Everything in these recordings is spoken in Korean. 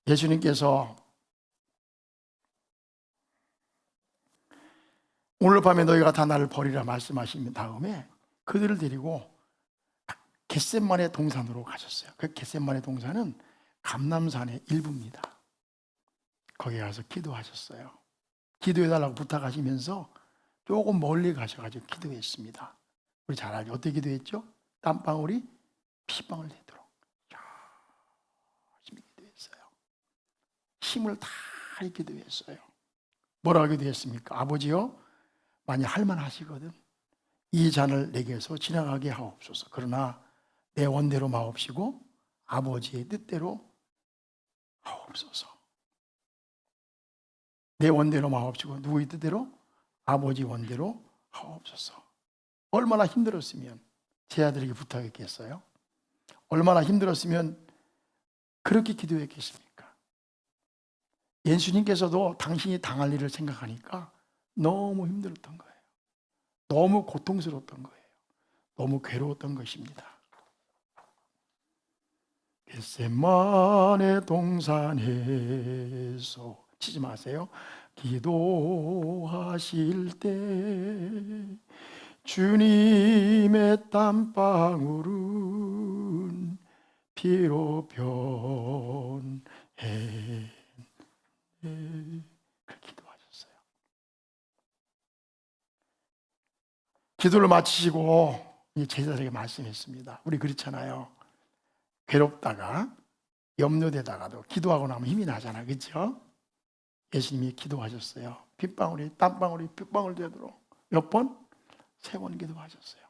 예수님께서 오늘 밤에 너희가 다 나를 버리라 말씀하신 다음에 그들을 데리고 겟셋마네 동산으로 가셨어요. 그 겟셋마네 동산은 감람산의 일부입니다. 거기 가서 기도하셨어요. 기도해달라고 부탁하시면서 조금 멀리 가셔가지고 기도했습니다. 우리 잘 알죠? 어떻게 기도했죠? 땀방울이 피방울 되도록 열심히 기도했어요. 힘을 다해 기도했어요. 뭐라고 기도했습니까? 아버지요, 만약 할만하시거든 이 잔을 내게서 지나가게 하옵소서. 그러나 내 원대로 마옵시고 아버지의 뜻대로 하옵소서. 내 원대로 마옵시고 누구의 뜻대로? 아버지 원대로 하옵소서. 얼마나 힘들었으면 제 아들에게 부탁했겠어요? 얼마나 힘들었으면 그렇게 기도했겠습니까? 예수님께서도 당신이 당할 일을 생각하니까 너무 힘들었던 거예요. 너무 고통스러웠던 거예요. 너무 괴로웠던 것입니다. 겟셋마네 동산에서 치지 마세요. 기도하실 때 주님의 땀방울은 피로 변해. 그렇게 기도하셨어요. 기도를 마치시고 제자들에게 말씀했습니다. 우리 그렇잖아요. 괴롭다가 염려되다가도 기도하고 나면 힘이 나잖아, 그렇죠? 예수님이 기도하셨어요. 핏방울이 땀방울이 핏방울 되도록 몇 번? 3번 기도하셨어요.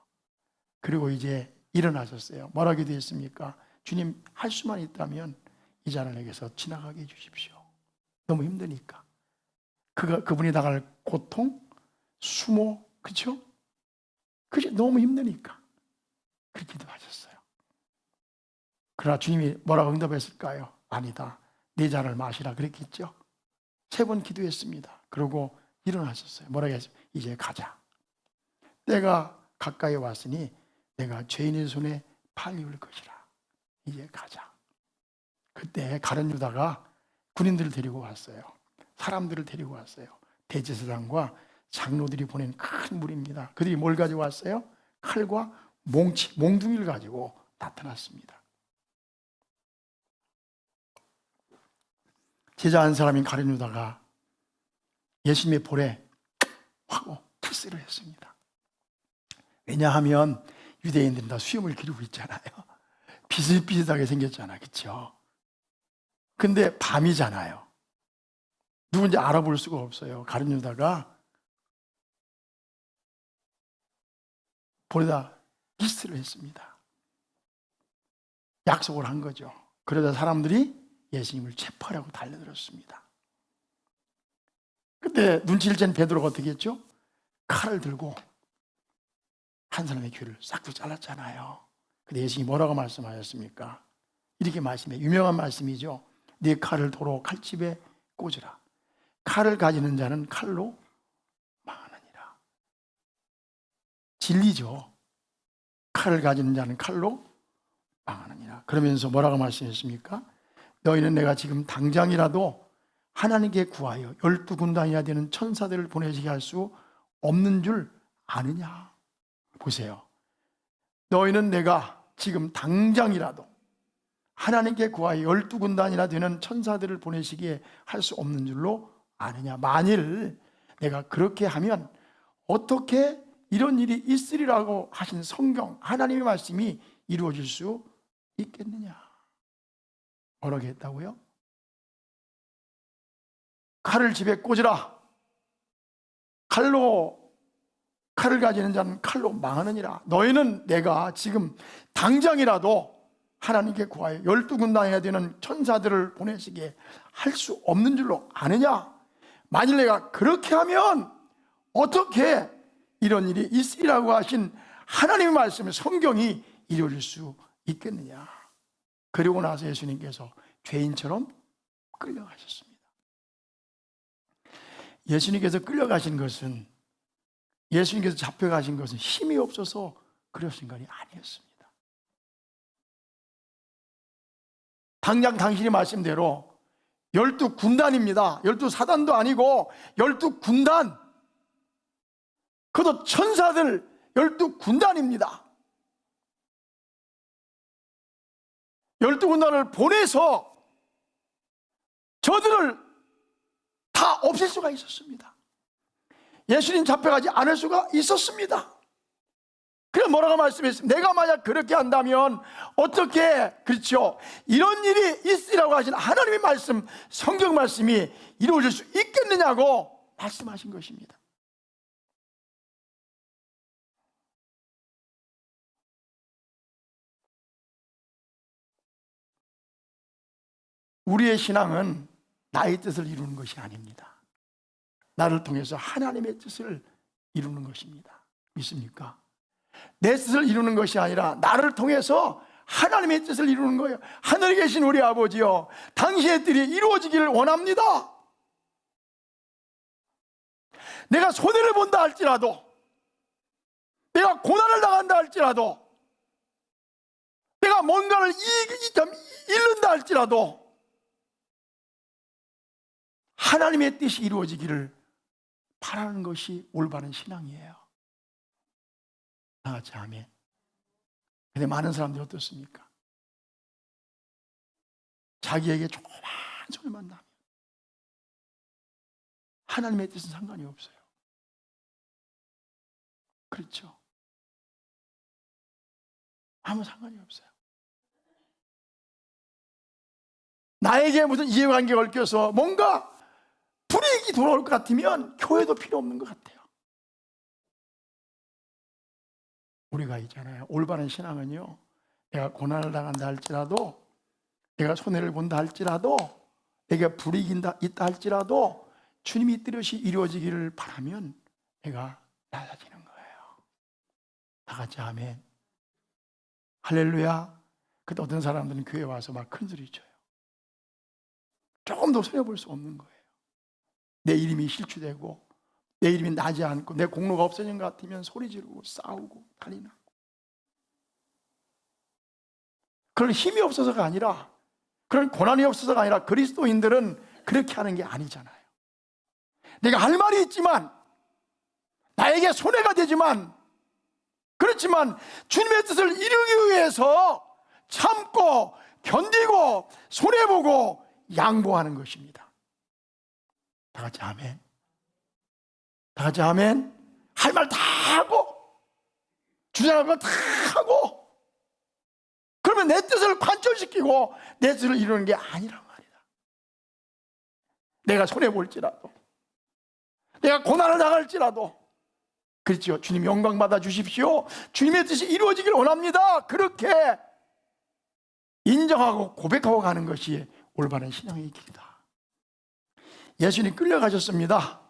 그리고 이제 일어나셨어요. 뭐라 기도했습니까? 주님, 할 수만 있다면 이 잔을 내게서 지나가게 해주십시오. 너무 힘드니까. 그분이 당할 고통, 수모, 그렇죠? 그게 너무 힘드니까 그렇게 기도하셨어요. 그러나 주님이 뭐라고 응답했을까요? 아니다, 내 잔을 마시라 그랬겠죠. 3번 기도했습니다. 그러고 일어나셨어요. 뭐라고 했어요? 이제 가자. 때가 가까이 왔으니 내가 죄인의 손에 팔리울 것이라. 이제 가자. 그때 가룟 유다가 군인들을 데리고 왔어요. 사람들을 데리고 왔어요. 대제사장과 장로들이 보낸 큰 무리입니다. 그들이 뭘 가지고 왔어요? 칼과 몽둥이를 가지고 나타났습니다. 제자 한 사람인 가룟 유다가 예수님의 볼에 하고 키스를 했습니다. 왜냐하면 유대인들은 다 수염을 기르고 있잖아요. 비슷비슷하게 생겼잖아요, 그렇죠? 근데 밤이잖아요. 누군지 알아볼 수가 없어요. 가룟 유다가 볼에다 키스를 했습니다. 약속을 한 거죠. 그러다 사람들이 예수님을 체포하려고 달려들었습니다. 그때 눈치를 챈 베드로가 어떻게 했죠? 칼을 들고 한 사람의 귀를 싹둑 잘랐잖아요. 근데 예수님이 뭐라고 말씀하셨습니까? 이렇게 말씀해, 유명한 말씀이죠. 네 칼을 도로 칼집에 꽂으라. 칼을 가지는 자는 칼로 망하느니라. 진리죠. 칼을 가지는 자는 칼로 망하느니라. 그러면서 뭐라고 말씀했습니까? 너희는 내가 지금 당장이라도 하나님께 구하여 12군단이나 되는 천사들을 보내시게 할 수 없는 줄 아느냐. 보세요. 너희는 내가 지금 당장이라도 하나님께 구하여 12군단이나 되는 천사들을 보내시기에 할 수 없는 줄로 아느냐. 만일 내가 그렇게 하면 어떻게 이런 일이 있으리라고 하신 성경, 하나님의 말씀이 이루어질 수 있겠느냐. 뭐라고 했다고요? 칼을 집에 꽂으라. 칼을 가지는 자는 칼로 망하느니라. 너희는 내가 지금 당장이라도 하나님께 구하여 12군단이나 되는 천사들을 보내시기에 할 수 없는 줄로 아느냐. 만일 내가 그렇게 하면 어떻게 이런 일이 있으리라고 하신 하나님의 말씀의 성경이 이루어질 수 있겠느냐. 그리고 나서 예수님께서 죄인처럼 끌려가셨습니다. 예수님께서 끌려가신 것은, 예수님께서 잡혀가신 것은 힘이 없어서 그러신 것이 아니었습니다. 당장 당신의 말씀대로 12군단입니다. 12사단도 아니고 12군단. 그것도 천사들 12군단입니다. 12군단을 보내서 저들을 다 없앨 수가 있었습니다. 예수님 잡혀가지 않을 수가 있었습니다. 그래서 뭐라고 말씀했습니까? 내가 만약 그렇게 한다면 어떻게, 그렇죠, 이런 일이 있으라고 하신 하나님의 말씀, 성경 말씀이 이루어질 수 있겠느냐고 말씀하신 것입니다. 우리의 신앙은 나의 뜻을 이루는 것이 아닙니다. 나를 통해서 하나님의 뜻을 이루는 것입니다. 믿습니까? 내 뜻을 이루는 것이 아니라 나를 통해서 하나님의 뜻을 이루는 거예요. 하늘에 계신 우리 아버지요, 당신의 뜻이 이루어지기를 원합니다. 내가 손해를 본다 할지라도, 내가 고난을 당한다 할지라도, 내가 뭔가를 잃는다 할지라도 하나님의 뜻이 이루어지기를 바라는 것이 올바른 신앙이에요. 나같이 아멘. 근데 많은 사람들이 어떻습니까? 자기에게 조그만 소리만 나면 하나님의 뜻은 상관이 없어요. 그렇죠? 아무 상관이 없어요. 나에게 무슨 이해관계가 얽혀서 뭔가 불이익이 돌아올 것 같으면 교회도 필요 없는 것 같아요. 우리가 있잖아요, 올바른 신앙은요, 내가 고난을 당한다 할지라도, 내가 손해를 본다 할지라도, 내가 불이익이 있다 할지라도 주님이 뜻이 이루어지기를 바라면 내가 낮아지는 거예요. 다 같이 아멘. 할렐루야. 그때 어떤 사람들은 교회에 와서 막 큰소리 쳐요. 조금 더 손해볼 수 없는 거예요. 내 이름이 실추되고 내 이름이 나지 않고 내 공로가 없어진 것 같으면 소리 지르고 싸우고 난리 나고. 그런 힘이 없어서가 아니라, 그런 고난이 없어서가 아니라 그리스도인들은 그렇게 하는 게 아니잖아요. 내가 할 말이 있지만, 나에게 손해가 되지만, 그렇지만 주님의 뜻을 이루기 위해서 참고 견디고 손해보고 양보하는 것입니다. 다 같이 아멘. 다 같이 아멘. 할 말 다 하고 주장할 거 다 하고, 그러면 내 뜻을 관철시키고 내 뜻을 이루는 게 아니란 말이다. 내가 손해볼지라도, 내가 고난을 당할지라도, 그렇죠, 주님 영광 받아 주십시오, 주님의 뜻이 이루어지길 원합니다, 그렇게 인정하고 고백하고 가는 것이 올바른 신앙의 길이다. 예수님 끌려가셨습니다.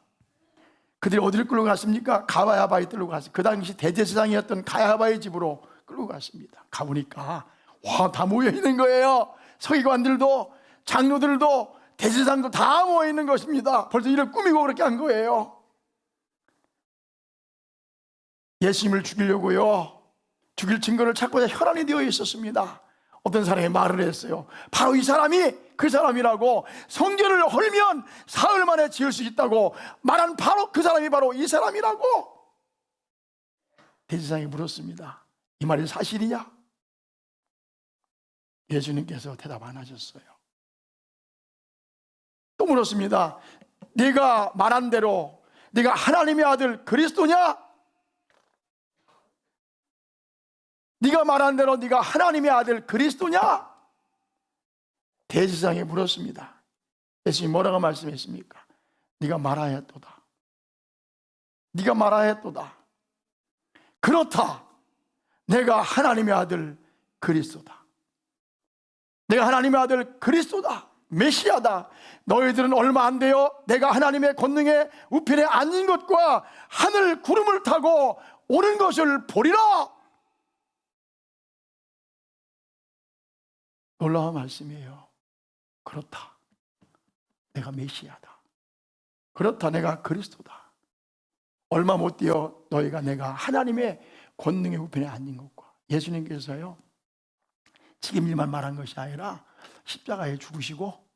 그들이 어디를 끌고 갔습니까? 가야바의 뜰로 갔어요. 그 당시 대제사장이었던 가야바의 집으로 끌고 갔습니다. 가보니까 와, 다 모여 있는 거예요. 서기관들도 장로들도 대제사장도 다 모여 있는 것입니다. 벌써 이를 꾸미고 그렇게 한 거예요. 예수님을 죽이려고요, 죽일 증거를 찾고자 혈안이 되어 있었습니다. 어떤 사람이 말을 했어요. 바로 이 사람이 그 사람이라고, 성전을 헐면 사흘 만에 지을 수 있다고 말한 바로 그 사람이 바로 이 사람이라고. 대제사장이 물었습니다. 이 말이 사실이냐? 예수님께서 대답 안 하셨어요. 또 물었습니다. 네가 말한 대로 네가 하나님의 아들 그리스도냐? 네가 말한 대로 네가 하나님의 아들 그리스도냐? 대제사장이 물었습니다. 예수님이 뭐라고 말씀했습니까? 네가 말하였도다. 네가 말하였도다. 그렇다. 내가 하나님의 아들 그리스도다. 내가 하나님의 아들 그리스도다. 메시아다. 너희들은 얼마 안 돼요, 내가 하나님의 권능의 우편에 앉은 것과 하늘 구름을 타고 오는 것을 보리라. 놀라운 말씀이에요. 그렇다. 내가 메시아다. 그렇다. 내가 그리스도다. 얼마 못 되어 너희가 내가 하나님의 권능의 우편에 앉은 것과, 예수님께서요, 지금 일만 말한 것이 아니라 십자가에 죽으시고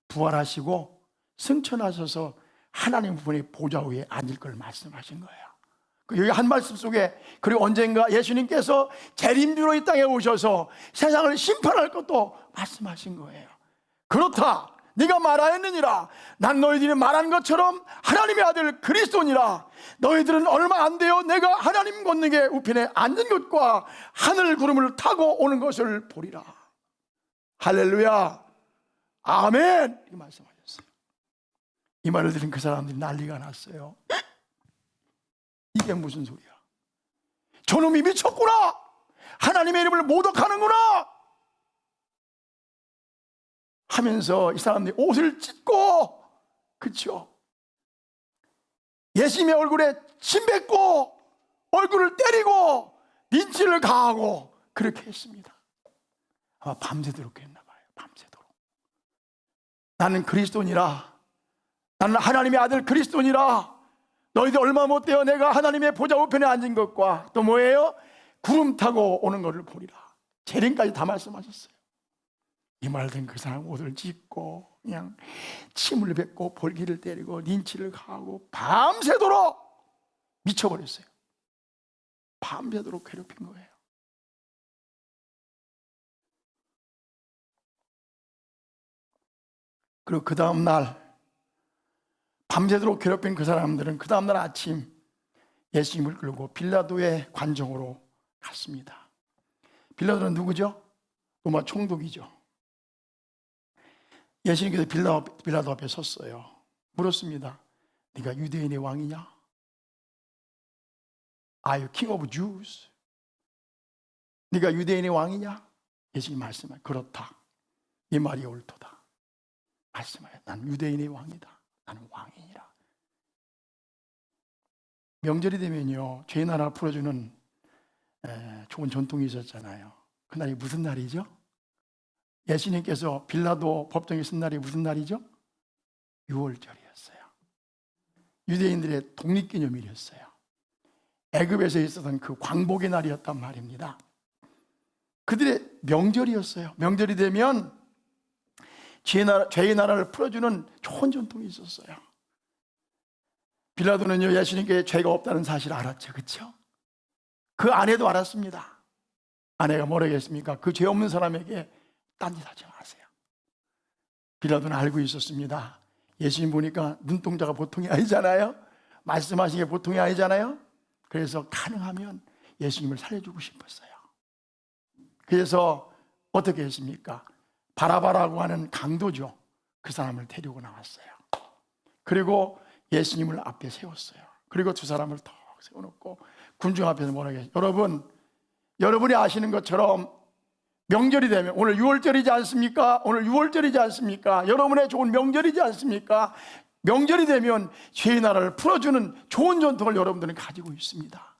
부활하시고 승천하셔서 하나님 분의 보좌 위에 앉을 걸 말씀하신 거예요. 여기 한 말씀 속에, 그리고 언젠가 예수님께서 재림주로 이 땅에 오셔서 세상을 심판할 것도 말씀하신 거예요. 그렇다, 네가 말하였느니라. 난 너희들이 말한 것처럼 하나님의 아들 그리스도니라. 너희들은 얼마 안 돼요 내가 하나님 권능의 우편에 앉은 것과 하늘 구름을 타고 오는 것을 보리라. 할렐루야, 아멘. 이렇게 말씀하셨어요. 이 말을 들은 그 사람들이 난리가 났어요. 이게 무슨 소리야? 저놈이 미쳤구나. 하나님의 이름을 모독하는구나 하면서 이 사람들이 옷을 찢고, 그렇죠, 예수님의 얼굴에 침 뱉고 얼굴을 때리고 린치를 가하고 그렇게 했습니다. 아마 밤새도록 했나 봐요. 밤새도록. 나는 그리스도니라. 나는 하나님의 아들 그리스도니라. 너희들 얼마 못되어 내가 하나님의 보좌 우편에 앉은 것과 또 뭐예요? 구름 타고 오는 것을 보리라. 재림까지 다 말씀하셨어요. 이 말 든 그 사람 옷을 찢고 그냥 침을 뱉고 볼기를 때리고 린치를 가하고 밤새도록 미쳐버렸어요. 밤새도록 괴롭힌 거예요. 그리고 그 다음날 밤새도록 괴롭힌 그 사람들은 그 다음날 아침 예수님을 끌고 빌라도의 관정으로 갔습니다. 빌라도는 누구죠? 로마 총독이죠. 예수님께서 빌라도 앞에 섰어요. 물었습니다. 네가 유대인의 왕이냐? Are you king of Jews? 네가 유대인의 왕이냐? 예수님 말씀하여 그렇다. 이 말이 옳도다. 말씀하여 난 유대인의 왕이다. 나는 왕이니라. 명절이 되면요, 죄의 나라를 풀어주는 좋은 전통이 있었잖아요. 그날이 무슨 날이죠? 예수님께서 빌라도 법정에 쓴 날이 무슨 날이죠? 6월절이었어요. 유대인들의 독립기념일이었어요. 애굽에서 있었던 그 광복의 날이었단 말입니다. 그들의 명절이었어요. 명절이 되면 죄의 나라를 풀어주는 좋은 전통이 있었어요. 빌라도는요, 예수님께 죄가 없다는 사실을 알았죠. 그렇죠? 그 아내도 알았습니다. 아내가 뭐라고 했습니까? 그 죄 없는 사람에게 딴짓 하지 마세요. 빌라도는 알고 있었습니다. 예수님 보니까 눈동자가 보통이 아니잖아요. 말씀하신 게 보통이 아니잖아요. 그래서 가능하면 예수님을 살려주고 싶었어요. 그래서 어떻게 했습니까? 바라바라고 하는 강도죠. 그 사람을 데리고 나왔어요. 그리고 예수님을 앞에 세웠어요. 그리고 두 사람을 더 세워놓고 군중 앞에서 뭐라고 해요? 여러분이 아시는 것처럼 명절이 되면, 오늘 6월절이지 않습니까? 오늘 6월절이지 않습니까? 여러분의 좋은 명절이지 않습니까? 명절이 되면 죄의 나라를 풀어주는 좋은 전통을 여러분들은 가지고 있습니다.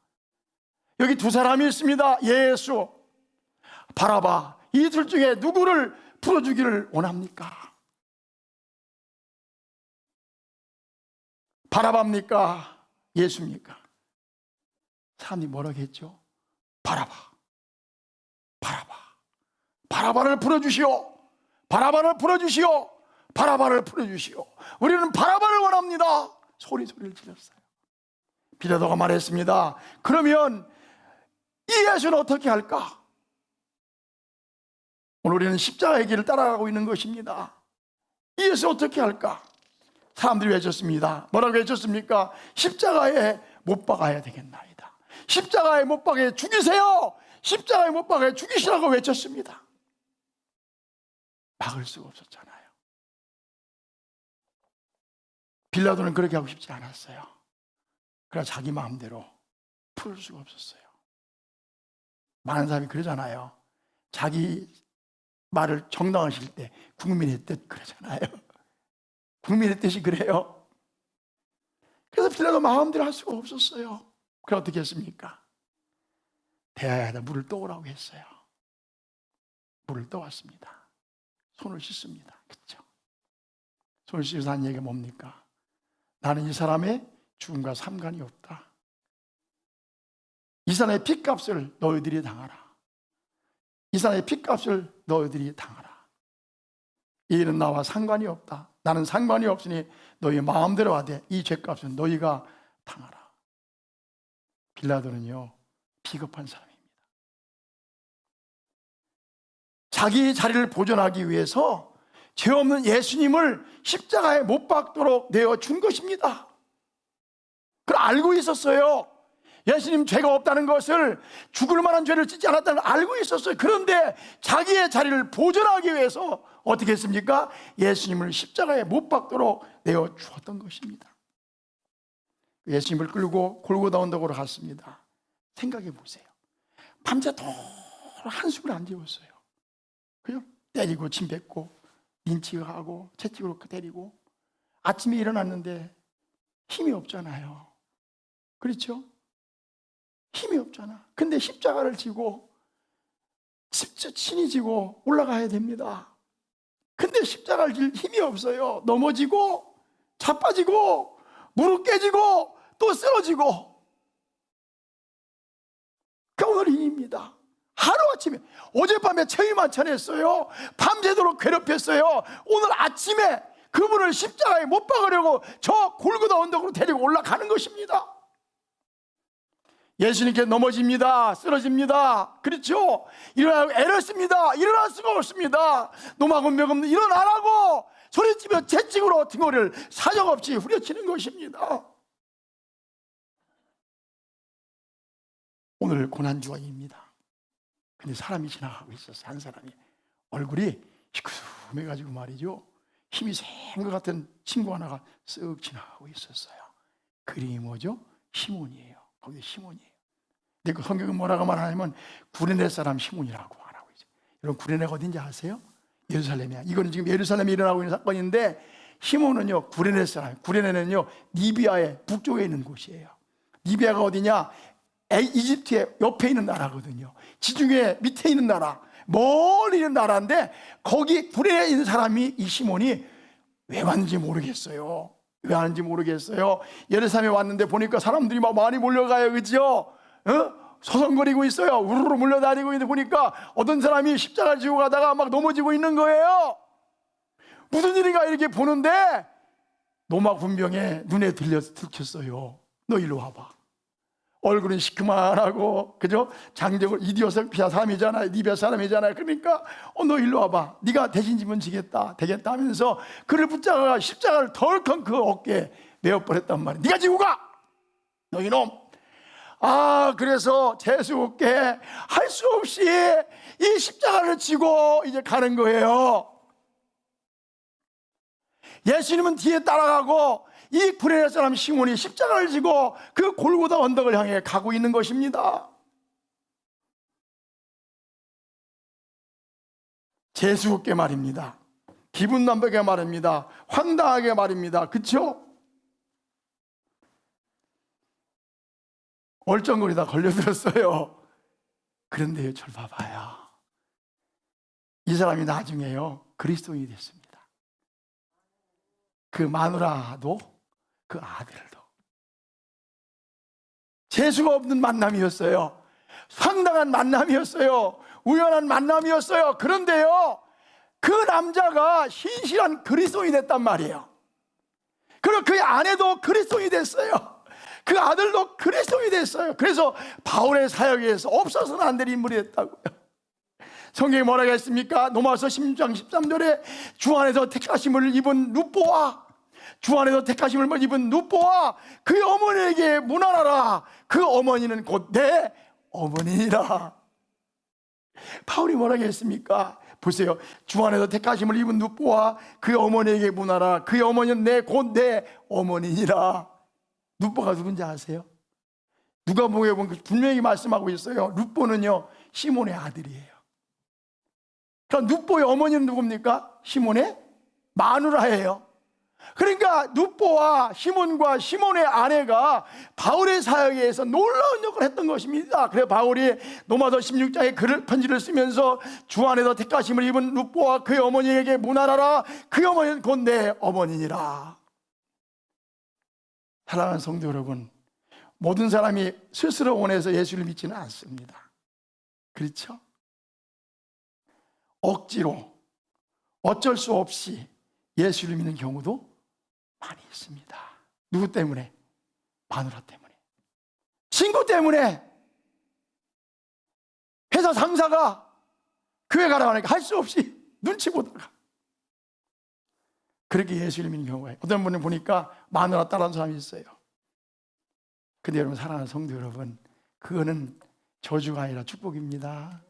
여기 두 사람이 있습니다. 예수, 바라바. 이 둘 중에 누구를 풀어주기를 원합니까? 바라바입니까? 예수입니까? 사람들이 뭐라고 했죠? 바라바. 바라바를 풀어주시오. 바라바를 풀어주시오. 바라바를 풀어주시오. 우리는 바라바를 원합니다. 소리를 질렀어요. 빌라도가 말했습니다. 그러면 이 예수는 어떻게 할까? 오늘 우리는 십자가의 길을 따라가고 있는 것입니다. 이 예수 어떻게 할까? 사람들이 외쳤습니다. 뭐라고 외쳤습니까? 십자가에 못 박아야 되겠나이다. 십자가에 못 박아 죽이세요. 십자가에 못 박아 죽이시라고 외쳤습니다. 막을 수가 없었잖아요. 빌라도는 그렇게 하고 싶지 않았어요. 그러나 자기 마음대로 풀을 수가 없었어요. 많은 사람이 그러잖아요. 자기 말을 정당하실 때 국민의 뜻 그러잖아요. 국민의 뜻이 그래요. 그래서 빌라도 마음대로 할 수가 없었어요. 그래 어떻게 했습니까? 대야에다 물을 떠오라고 했어요. 물을 떠왔습니다. 손을 씻습니다. 그렇죠? 손을 씻어서 한 얘기가 뭡니까? 나는 이 사람의 죽음과 상관이 없다. 이 사람의 핏값을 너희들이 당하라. 이 사람의 핏값을 너희들이 당하라. 이 일은 나와 상관이 없다. 나는 상관이 없으니 너희 마음대로 하되 이 죄값은 너희가 당하라. 빌라도는요, 비겁한 사람입니다. 자기 자리를 보존하기 위해서 죄 없는 예수님을 십자가에 못 박도록 내어준 것입니다. 그걸 알고 있었어요. 예수님 죄가 없다는 것을, 죽을 만한 죄를 짓지 않았다는 걸 알고 있었어요. 그런데 자기의 자리를 보존하기 위해서 어떻게 했습니까? 예수님을 십자가에 못 박도록 내어주었던 것입니다. 예수님을 끌고 골고다 언덕으로 갔습니다. 생각해 보세요. 밤새도록 한숨을 안 재웠어요. 그죠? 때리고 침 뱉고 린치하고 채찍으로 때리고, 아침에 일어났는데 힘이 없잖아요. 그렇죠? 힘이 없잖아. 근데 십자가를 지고 친히 지고 올라가야 됩니다. 근데 십자가를 질 힘이 없어요. 넘어지고 자빠지고 무릎 깨지고 또 쓰러지고. 그 오늘 일입니다. 하루아침에, 어젯밤에 체위만찬했어요. 밤새도록 괴롭혔어요. 오늘 아침에 그분을 십자가에 못 박으려고 저 골고다 언덕으로 데리고 올라가는 것입니다. 예수님께 넘어집니다. 쓰러집니다. 그렇죠? 일어나고 애를 씁니다. 일어날 수가 없습니다. 노마군명 없는 일어나라고 소리치며 채찍으로 등허리를 사정없이 후려치는 것입니다. 오늘 고난주간입니다. 근데 사람이 지나가고 있었어요. 한 사람이 얼굴이 시커매가지고 말이죠, 힘이 센 것 같은 친구 하나가 쓱 지나가고 있었어요. 그 이름이 뭐죠? 시몬이에요. 거기 시몬이에요. 근데 그 성경은 뭐라고 말하냐면 구레네 사람 시몬이라고 말하고 있어요. 여러분, 구레네가 어딘지 아세요? 예루살렘이야. 이거는 지금 예루살렘에 일어나고 있는 사건인데, 시몬은요 구레네 사람. 구레네는요 리비아의 북쪽에 있는 곳이에요. 리비아가 어디냐? 이집트의 옆에 있는 나라거든요. 지중해 밑에 있는 나라, 멀리 있는 나라인데, 거기 구레네에 있는 사람이 이 시몬이 왜 왔는지 모르겠어요. 왜 왔는지 모르겠어요. 예루살렘에 왔는데 보니까 사람들이 막 많이 몰려가요. 그죠? 서성거리고 있어요. 우르르 몰려다니고 있는데 보니까 어떤 사람이 십자가 지고 가다가 막 넘어지고 있는 거예요. 무슨 일인가 이렇게 보는데 로마 군병에 눈에 들켰어요. 너 일로 와봐. 얼굴은 시커먼하고, 그죠? 장정을 이디오피아 사람이잖아요. 리비아 사람이잖아요. 그러니까 너 일로 와봐. 네가 대신 지면 지겠다, 되겠다 하면서 그를 붙잡아 십자가를 덜컥 그 어깨에 메어버렸단 말이야. 네가 지고 가, 너 이놈. 그래서 재수없게 할 수 없이 이 십자가를 지고 이제 가는 거예요. 예수님은 뒤에 따라가고 이 구레네 사람 시몬이 십자가를 지고 그 골고다 언덕을 향해 가고 있는 것입니다. 재수없게 말입니다. 기분 나쁘게 말입니다. 황당하게 말입니다. 그렇죠? 얼쩡거리다 걸려들었어요. 그런데요, 절 봐봐요. 이 사람이 나중에요 그리스도인이 됐습니다. 그 마누라도 그 아들도. 재수가 없는 만남이었어요. 황당한 만남이었어요. 우연한 만남이었어요. 그런데요, 그 남자가 신실한 그리스도인이 됐단 말이에요. 그리고 그의 아내도 그리스도인이 됐어요. 그 아들도 그리스도인이 됐어요. 그래서 바울의 사역에서 없어서는 안 될 인물이 됐다고요. 성경이 뭐라고 했습니까? 로마서 16장 13절에 주 안에서 택하심을 입은 루포와, 주 안에서 택하심을 입은 루포와 그 어머니에게 문안하라. 그 어머니는 곧 내 어머니니라. 바울이 뭐라고 했습니까? 보세요. 주 안에서 택하심을 입은 루포와 그 어머니에게 문하라. 그 어머니는 곧 내 어머니니라. 루포가 누군지 아세요? 누가복음에 보면 분명히 말씀하고 있어요. 루포는요 시몬의 아들이에요. 그러니까 루포의 어머니는 누굽니까? 시몬의 마누라예요. 그러니까 루포와 시몬과 시몬의 아내가 바울의 사역에 의해서 놀라운 역할을 했던 것입니다. 그래서 바울이 로마서 16장에 편지를 쓰면서 주 안에서 택하심을 입은 루포와 그의 어머니에게 문하라라. 그 어머니는 곧 내 어머니니라. 사랑하는 성도 여러분, 모든 사람이 스스로 원해서 예수를 믿지는 않습니다. 그렇죠? 억지로 어쩔 수 없이 예수를 믿는 경우도 많이 있습니다. 누구 때문에? 마누라 때문에, 친구 때문에. 회사 상사가 교회 가라고 하니까 할 수 없이 눈치 보다가 그렇게 예수를 믿는 경우가 있어요. 어떤 분을 보니까 마누라 따라하는 사람이 있어요. 근데 여러분, 사랑하는 성도 여러분, 그거는 저주가 아니라 축복입니다.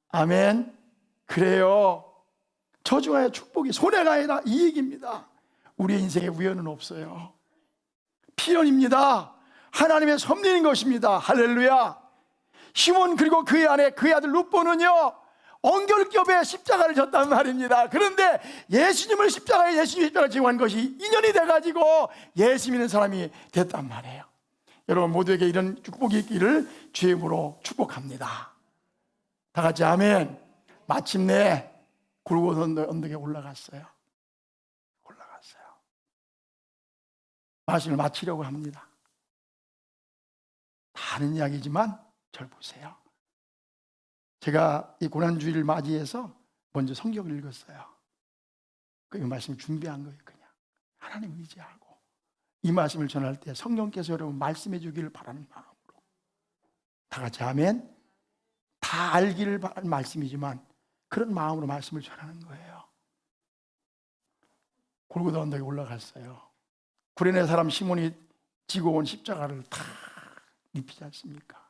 아멘. 그래요. 저주가 아니라 축복이, 손해가 아니라 이익입니다. 우리의 인생에 우연은 없어요. 필연입니다. 하나님의 섭리인 것입니다. 할렐루야. 시몬 그리고 그의 아내, 그의 아들 룻보는요, 엉결겹에 십자가를 졌단 말입니다. 그런데 예수님을 십자가를 지고 한 것이 인연이 돼가지고 예수 믿는 사람이 됐단 말이에요. 여러분 모두에게 이런 축복이 있기를 주의 이름으로 축복합니다. 다 같이 아멘. 마침내 골고था 언덕에 올라갔어요. 말씀을 마치려고 합니다. 다른 이야기지만 절 보세요. 제가 이 고난주일을 맞이해서 먼저 성경을 읽었어요. 그 말씀을 준비한 거예요. 그냥 하나님 의지하고 이 말씀을 전할 때 성령께서 여러분 말씀해 주기를 바라는 마음으로, 다 같이 아멘. 다 알기를 바라는 말씀이지만 그런 마음으로 말씀을 전하는 거예요. 골고था 언덕에 올라갔어요. 구레네 사람 시몬이 지고 온 십자가를 다 눕히지 않습니까?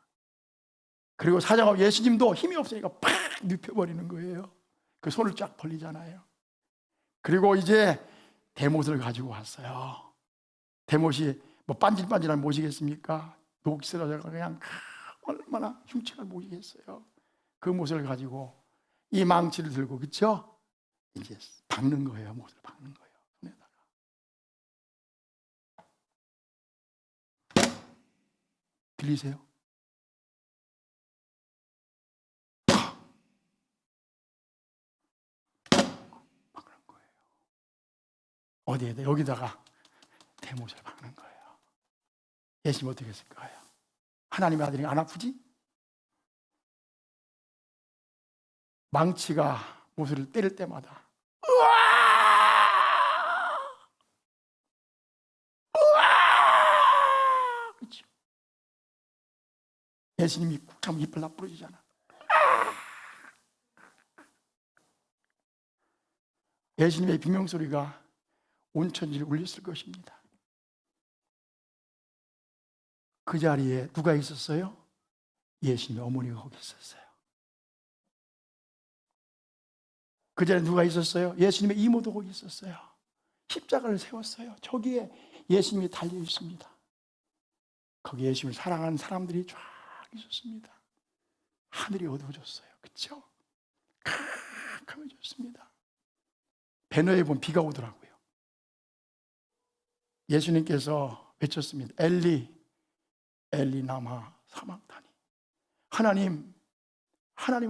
그리고 사장하고 예수님도 힘이 없으니까 팍 눕혀버리는 거예요. 그 손을 쫙 벌리잖아요. 그리고 이제 대못을 가지고 왔어요. 대못이 뭐 반질반질한 못이겠습니까? 녹이 쓰러져서 그냥 얼마나 흉측한 못이겠어요. 그 못을 가지고 이 망치를 들고, 그렇죠? 이제 박는 거예요. 못을 박는 거예요. 손에다가. 들리세요? 박는 거예요. 어디에다? 여기다가 대못을 박는 거예요. 예수님 어떻게 했을까요? 하나님의 아들이 안 아프지? 망치가 못을 때릴 때마다 으아! 그렇죠? 예수님이 꾹 참으면 이빨 다 부러지잖아. 예수님의 비명소리가 온 천지를 울렸을 것입니다. 그 자리에 누가 있었어요? 예수님의 어머니가 거기 있었어요. 그 자리에 누가 있었어요? 예수님의 이모도 거기 있었어요. 십자가를 세웠어요. 저기에 예수님이 달려 있습니다. 거기 예수님을 사랑하는 사람들이 쫙 있었습니다. 하늘이 어두워졌어요. 그렇죠? 캄캄해졌습니다. 배너에 보면 비가 오더라고요. 예수님께서 외쳤습니다. 엘리 엘리 나마 사막타니, 하나님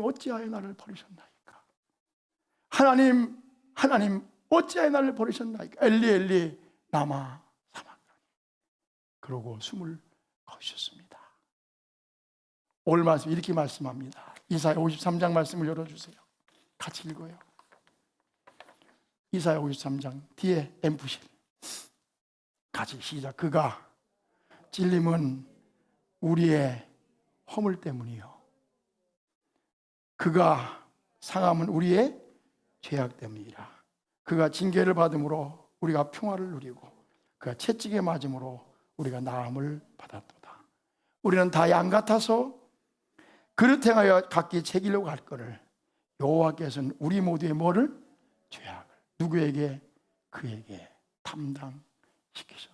어찌하여 나를 버리셨나이까? 하나님 어찌하여 나를 버리셨나이까? 엘리 엘리 나마 사막타니. 그러고 숨을 거두셨습니다. 오늘 말씀 이렇게 말씀합니다. 이사야 53장 말씀을 열어주세요. 같이 읽어요. 이사야 53장 뒤에 앰프실 같이 시작. 그가 찔림은 우리의 허물 때문이요, 그가 상함은 우리의 죄악 때문이라. 그가 징계를 받음으로 우리가 평화를 누리고 그가 채찍에 맞음으로 우리가 나음을 받았도다. 우리는 다 양 같아서 그릇 행하여 각기 책이려고 할 거를 여호와께서는 우리 모두의 뭐를? 죄악을 누구에게? 그에게 담당시키셨다.